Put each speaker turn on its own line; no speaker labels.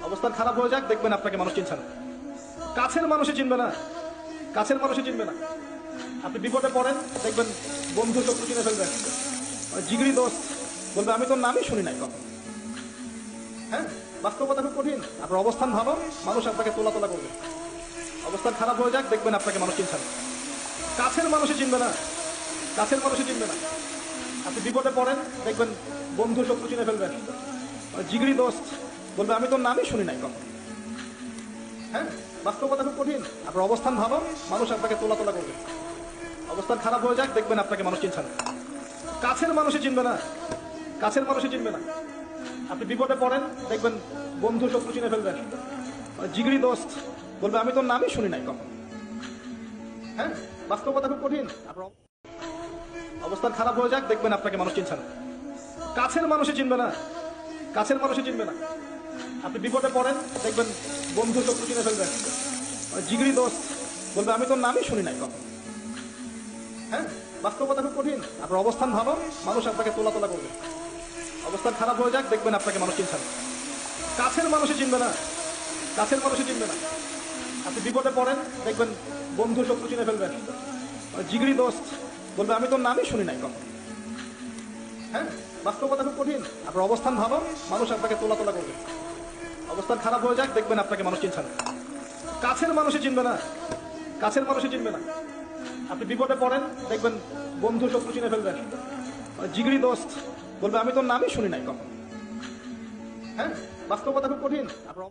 অবস্থান খারাপ হয়ে যাক, দেখবেন আপনাকে মানুষ চিনছে না। কাছের মানুষই চিনবে না, কাছের মানুষই চিনবে না। আপনি বিপদে পড়েন, দেখবেন বন্ধু শত্রু চিনে ফেলবেন। জিগরি দোস্ত বলবে আমি তোর নামই শুনি নাই কখন। হ্যাঁ, বাস্তবতা খুব কঠিন। আপনার অবস্থান ভালো, মানুষ আপনাকে তোলা তোলা করবে। অবস্থান খারাপ হয়ে যাক, দেখবেন আপনাকে মানুষ চিনছে না। কাছের মানুষই চিনবে না, কাছের মানুষই চিনবে না। আপনি বিপদে পড়েন, দেখবেন বন্ধু শত্রু চিনে ফেলবেন। জিগরি দোস্ত বলবে আমি তোর নামই শুনি নাই কখন। হ্যাঁ, বাস্তবতা খুব কঠিন। আপনার অবস্থান ভালো, মানুষ আপনাকে তোলা তোলা করবে। অবস্থান খারাপ হয়ে যাক, দেখবেন আপনাকে মানুষ চিনছে না। কাছের মানুষই চিনবে না, কাছের মানুষই চিনবে না। আপনি বিপদে পড়েন, দেখবেন বন্ধু শত্রু চিনে ফেলবেন। জিগরি দোস্ত বলবে আমি তোর নামই শুনি নাই কখন। হ্যাঁ, বাস্তবতা খুব কঠিন। আপনার অবস্থান খারাপ হয়ে যাক, দেখবেন আপনাকে মানুষ চিনছে না। কাছের মানুষই চিনবে না, কাছের মানুষই চিনবে না। আপনি বিপদে পড়েন, দেখবেন বন্ধু শত্রু চিনে ফেলবেন। জিগরি দোস্ত বলবে আমি তোর নামই শুনি নাই কখন। হ্যাঁ, বাস্তবতা খুব কঠিন। আপনার অবস্থান ভালো, মানুষ আপনাকে তোলা তোলা করবে। অবস্থান খারাপ হয়ে যাক, দেখবেন আপনাকে মানুষ চিনছে না। কাছের মানুষই চিনবে না, কাছের মানুষই চিনবে না। আপনি বিপদে পড়েন, দেখবেন বন্ধু শত্রু চিনে ফেলবেন। জিগরি দোস্ত বলবে আমি তোর নামই শুনি নাই কখন। হ্যাঁ, বাস্তবতা খুব কঠিন। আপনার অবস্থান ভালো, মানুষ আপনাকে তোলা তোলা করবে। অবস্থান খারাপ হয়ে যাক, দেখবেন আপনাকে মানুষ চিনছে না। কাছের মানুষই চিনবে না, কাছের মানুষই চিনবে না। আপনি বিপদে পড়েন, দেখবেন বন্ধু শত্রু চিনে ফেলবেন। জিগরি দোস্ত বলবে আমি তোর নামই শুনি নাই কখন। হ্যাঁ, বাস্তবতা খুব কঠিন। আপনার